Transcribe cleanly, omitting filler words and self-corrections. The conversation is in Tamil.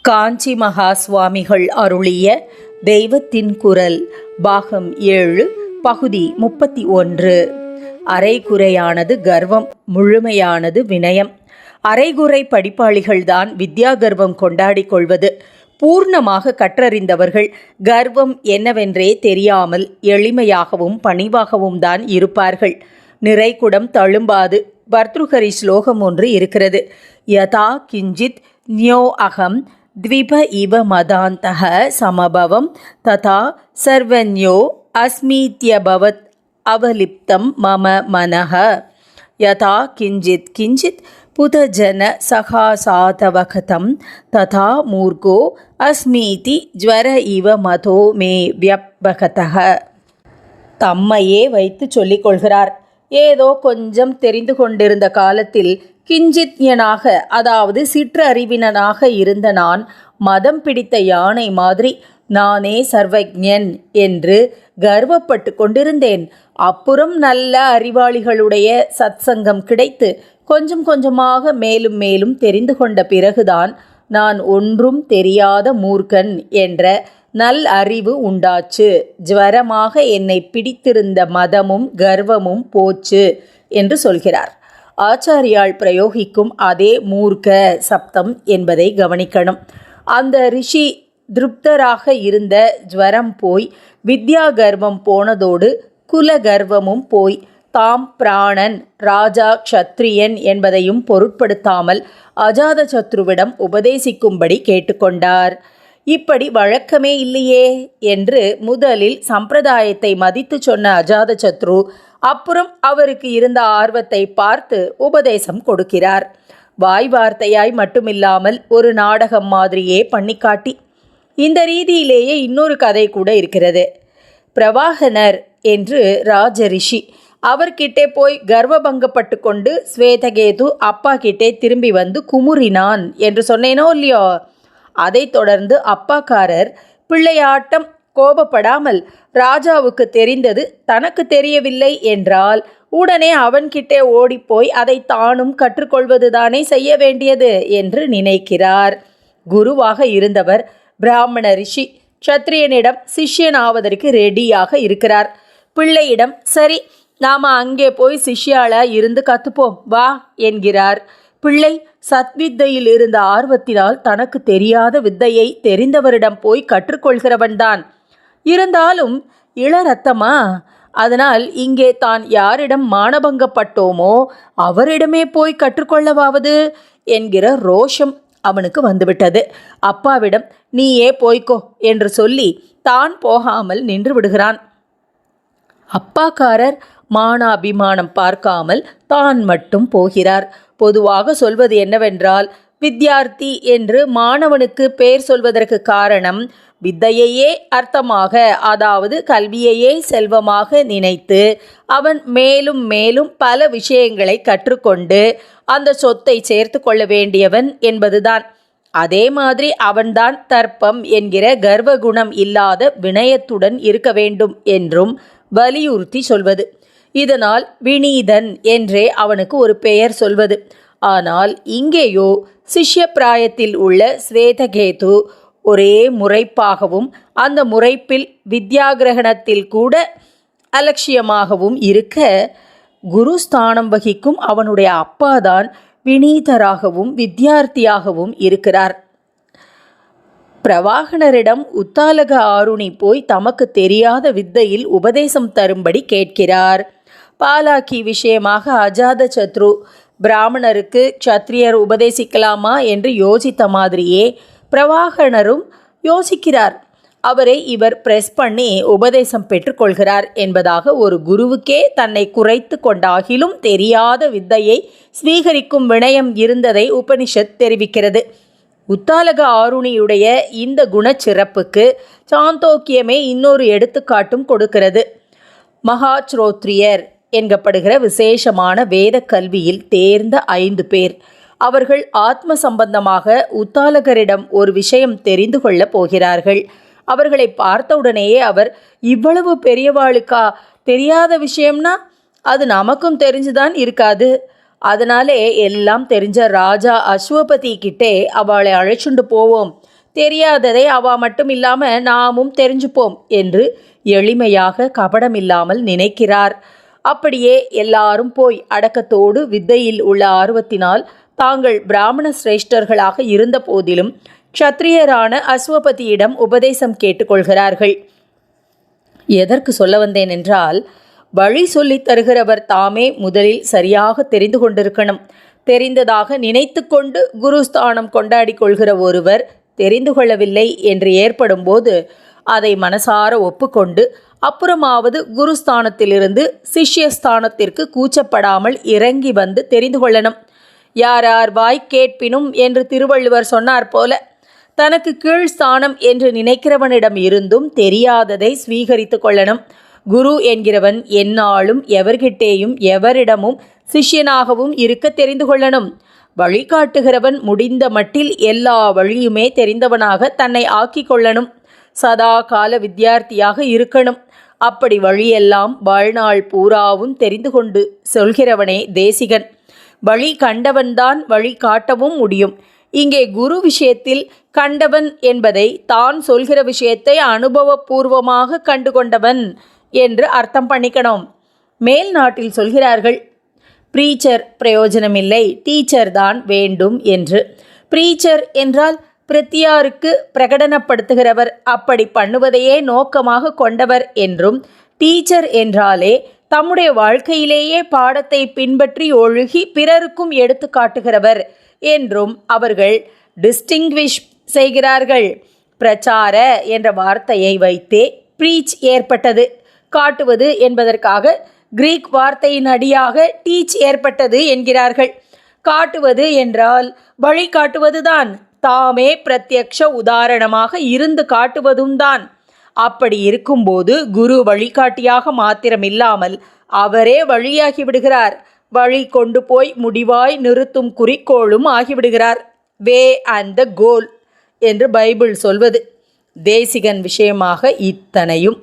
காஞ்சி மகா சுவாமிகள் அருளிய தெய்வத்தின் குரல் பாகம் 7 பகுதி 31. அரைகுறையானது கர்வம், முழுமையானது வினயம். அரைகுறை படிப்பாளிகள்தான் வித்யா கர்வம் கொண்டாடிக் கொள்வது. பூர்ணமாக கற்றறிந்தவர்கள் கர்வம் என்னவென்றே தெரியாமல் எளிமையாகவும் பணிவாகவும் தான் இருப்பார்கள். நிறைகுடம் தழும்பாது. பர்த்ருஹரி ஸ்லோகம் ஒன்று இருக்கிறது. யதா கிஞ்சித் ந்யோ அகம் த்விப இவ மதாந்தஹ சமபவம் ததா சர்வன்யோ அஸ்மீத்யபவத் அவலிப்தம் மம மனஹ. யதா கிஞ்சித் கிஞ்சித் புதஜன சகாசாதவகதம் ததா மூர்கோ அஸ்மீதி ஜ்வர இவ மதோ மே வியப்பகதஹ. தம்மையே வைத்து சொல்லிக் கொள்கிறார். ஏதோ கொஞ்சம் தெரிந்து கொண்டிருந்த காலத்தில் கிஞ்சித்யனாக, அதாவது சிற்றறிவினனாக இருந்த நான் மதம் பிடித்த யானை மாதிரி நானே சர்வஜன் என்று கர்வப்பட்டு கொண்டிருந்தேன். அப்புறம் நல்ல அறிவாளிகளுடைய சத்சங்கம் கிடைத்து கொஞ்சம் கொஞ்சமாக மேலும் மேலும் தெரிந்து கொண்ட பிறகுதான் நான் ஒன்றும் தெரியாத மூர்க்கன் என்ற நல் அறிவு உண்டாச்சு. ஜ்வரமாக என்னை பிடித்திருந்த மதமும் கர்வமும் போச்சு என்று சொல்கிறார். ஆச்சாரியால் பிரயோகிக்கும் அதே மூர்க்க சப்தம் என்பதை கவனிக்கணும். அந்த ரிஷி திருப்தராக இருந்த ஜ்வரம் போய் வித்யா கர்வம் போனதோடு குல கர்வமும் போய் தாம் பிராணன், ராஜா, க்ஷத்ரியன் என்பதையும் பொருட்படுத்தாமல் அஜாதசத்ருவிடம் உபதேசிக்கும்படி கேட்டுக்கொண்டார். இப்படி வழக்கமே இல்லையே என்று முதலில் சம்பிரதாயத்தை மதித்து சொன்ன அஜாதசத்ரு அப்புறம் அவருக்கு இருந்த ஆர்வத்தை பார்த்து உபதேசம் கொடுக்கிறார். வாய் வார்த்தையாய் மட்டுமில்லாமல் ஒரு நாடகம் மாதிரியே பண்ணிக்காட்டி. இந்த ரீதியிலேயே இன்னொரு கதை கூட இருக்கிறது. பிரவாகனர் என்று ராஜரிஷி, அவர்கிட்டே போய் கர்வபங்கப்பட்டு கொண்டு ஸ்வேதகேது அப்பா கிட்டே திரும்பி வந்து குமுறினான் என்று சொன்னேனோ இல்லையோ. அதைத் தொடர்ந்து அப்பாக்காரர் பிள்ளையாட்டம் கோபப்படாமல் ராஜாவுக்கு தெரிந்தது தனக்கு தெரியவில்லை என்றால் உடனே அவன்கிட்டே ஓடிப்போய் அதை தானும் கற்றுக்கொள்வதுதானே செய்ய வேண்டியது என்று நினைக்கிறார். குருவாக இருந்தவர் பிராமண ரிஷி க்ஷத்ரியனிடம் சிஷ்யனாவதற்கு ரெடியாக இருக்கிறார். பிள்ளையிடம் சரி, நாம் அங்கே போய் சிஷ்யாளா இருந்து கற்றுப்போம் வா என்கிறார். பிள்ளை சத்வித்தையில் இருந்த ஆர்வத்தினால் தனக்கு தெரியாத வித்தையை தெரிந்தவரிடம் போய் கற்றுக்கொள்கிறவன்தான். இருந்தாலும் இளரத்தமா, அதனால் இங்கே தான் யாரிடம் மானபங்கப்பட்டோமோ அவரிடமே போய் கற்றுக்கொள்ளவாவது என்கிற ரோஷம் அவனுக்கு வந்துவிட்டது. அப்பாவிடம் நீயே போய்க்கோ என்று சொல்லி தான் போகாமல் நின்று விடுகிறான். அப்பாக்காரர் மானாபிமானம் பார்க்காமல் தான் மட்டும் போகிறார். பொதுவாக சொல்வது என்னவென்றால், வித்யார்த்தி என்று மாணவனுக்கு பெயர் சொல்வதற்கு காரணம் வித்தையையே அர்த்தமாக, அதாவது கல்வியையே செல்வமாக நினைத்து அவன் மேலும் மேலும் பல விஷயங்களை கற்றுக்கொண்டு அந்த சொத்தை சேர்த்து கொள்ள வேண்டியவன் என்பதுதான். அதே மாதிரி அவன்தான் தர்ப்பம் என்கிற கர்வகுணம் இல்லாத வினயத்துடன் இருக்க வேண்டும் என்றும் வலியுறுத்தி சொல்வது. இதனால் வினீதன் என்றே அவனுக்கு ஒரு பெயர் சொல்வது. ஆனால் இங்கேயோ சிஷ்ய பிராயத்தில் உள்ள ஸ்வேதகேது ஒரே முறைப்பாகவும் அந்த முறைப்பில் வித்யாகிரகணத்தில் கூட அலட்சியமாகவும் இருக்க, குருஸ்தானம் வகிக்கும் அவனுடைய அப்பாதான் வினீதராகவும் வித்யார்த்தியாகவும் இருக்கிறார். பிரவாகனரிடம் உத்தாலக ஆருணி போய் தமக்கு தெரியாத வித்தையில் உபதேசம் தரும்படி கேட்கிறார். பாலாக்கி விஷயமாக அஜாதசத்ரு பிராமணருக்கு க்ஷத்ரியர் உபதேசிக்கலாமா என்று யோசித்த மாதிரியே பிரவாகனரும் யோசிக்கிறார். அவரை இவர் பிரஸ் பண்ணி உபதேசம் பெற்றுக்கொள்கிறார் என்பதாக ஒரு குருவுக்கே தன்னை குறைத்து கொண்டாகிலும் தெரியாத வித்தையை ஸ்வீகரிக்கும் வினயம் இருந்ததை உபனிஷத் தெரிவிக்கிறது. உத்தாலக ஆருணியுடைய இந்த குணச்சிறப்புக்கு சாந்தோக்கியமே இன்னொரு எடுத்துக்காட்டும் கொடுக்கிறது. மகாச்ரோத்ரியர் என்கப்படுகிற விசேஷமான வேத கல்வியில் தேர்ந்த 5 பேர். அவர்கள் ஆத்ம சம்பந்தமாக உத்தாலகரிடம் ஒரு விஷயம் தெரிந்து கொள்ளப் போகிறார்கள். அவர்களை பார்த்தவுடனேயே அவர், இவ்வளவு பெரியவாளுக்கா தெரியாத விஷயம்னா அது நமக்கும் தெரிஞ்சுதான் இருக்காது, அதனாலே எல்லாம் தெரிஞ்ச ராஜா அஸ்வபதி கிட்டே அவளை அழைச்சுண்டு போவோம், தெரியாததை அவ மட்டும் இல்லாம நாமும் தெரிஞ்சுப்போம் என்று எளிமையாக கபடமில்லாமல் நினைக்கிறார். அப்படியே எல்லாரும் போய் அடக்கத்தோடு வித்தையில் உள்ள ஆர்வத்தினால் தாங்கள் பிராமண சிரேஷ்டர்களாக இருந்த போதிலும் க்ஷத்ரியரான அஸ்வபதியிடம் உபதேசம் கேட்டுக்கொள்கிறார்கள். எதற்கு சொல்ல வந்தேன் என்றால், வழி சொல்லித் தருகிறவர் தாமே முதலில் சரியாக தெரிந்து கொண்டிருக்கணும். தெரிந்ததாக நினைத்து கொண்டு குருஸ்தானம் கொண்டாடி கொள்கிற ஒருவர் தெரிந்து கொள்ளவில்லை என்று ஏற்படும் போது அதை மனசார ஒப்புக்கொண்டு அப்புறமாவது குருஸ்தானத்திலிருந்து சிஷ்யஸ்தானத்திற்கு கூச்சப்படாமல் இறங்கி வந்து தெரிந்து கொள்ளணும். யாரார் வாய் கேட்பினும் என்று திருவள்ளுவர் சொன்னார் போல, தனக்கு கீழ்ஸ்தானம் என்று நினைக்கிறவனிடம் இருந்தும் தெரியாததை ஸ்வீகரித்து கொள்ளணும். குரு என்கிறவன் எந்நாளும் எவர்கிட்டேயும் எவரிடமும் சிஷ்யனாகவும் இருக்க தெரிந்து கொள்ளணும். வழிகாட்டுகிறவன் முடிந்த மட்டில் எல்லா வழியுமே தெரிந்தவனாக தன்னை ஆக்கி கொள்ளணும். சதா கால வித்தியார்த்தியாக இருக்கணும். அப்படி வழியெல்லாம் வாழ்நாள் பூராவும் தெரிந்து கொண்டு சொல்கிறவனே தேசிகன். வழி கண்டவன்தான் வழி காட்டவும் முடியும். இங்கே குரு விஷயத்தில் கண்டவன் என்பதை தான் சொல்கிற விஷயத்தை அனுபவபூர்வமாக கண்டு கொண்டவன் என்று அர்த்தம் பண்ணிக்கணும். மேல் நாட்டில் சொல்கிறார்கள், ப்ரீச்சர் பிரயோஜனமில்லை, டீச்சர் தான் வேண்டும் என்று. ப்ரீச்சர் என்றால் பிரத்தியாருக்கு பிரகடனப்படுத்துகிறவர், அப்படி பண்ணுவதையே நோக்கமாக கொண்டவர் என்றும், டீச்சர் என்றாலே தம்முடைய வாழ்க்கையிலேயே பாடத்தை பின்பற்றி ஒழுகி பிறருக்கும் எடுத்து காட்டுகிறவர் என்றும் அவர்கள் டிஸ்டிங்விஷ் செய்கிறார்கள். பிரச்சார என்ற வார்த்தையை வைத்தே ப்ரீச் ஏற்பட்டது. காட்டுவது என்பதற்காக கிரீக் வார்த்தையின் அடியாக டீச் ஏற்பட்டது என்கிறார்கள். காட்டுவது என்றால் வழி காட்டுவதுதான், தாமே பிரத்யக்ஷ உதாரணமாக இருந்து காட்டுவதும் தான். அப்படி இருக்கும்போது குரு வழிகாட்டியாக மாத்திரமில்லாமல் அவரே வழியாகி விடுகிறார். வழி கொண்டு போய் முடிவாய் நிறுத்தும் குறிக்கோளும் ஆகிவிடுகிறார். வே அண்ட் த கோல் என்று பைபிள் சொல்வது. தேசிகன் விஷயமாக இத்தனையும்.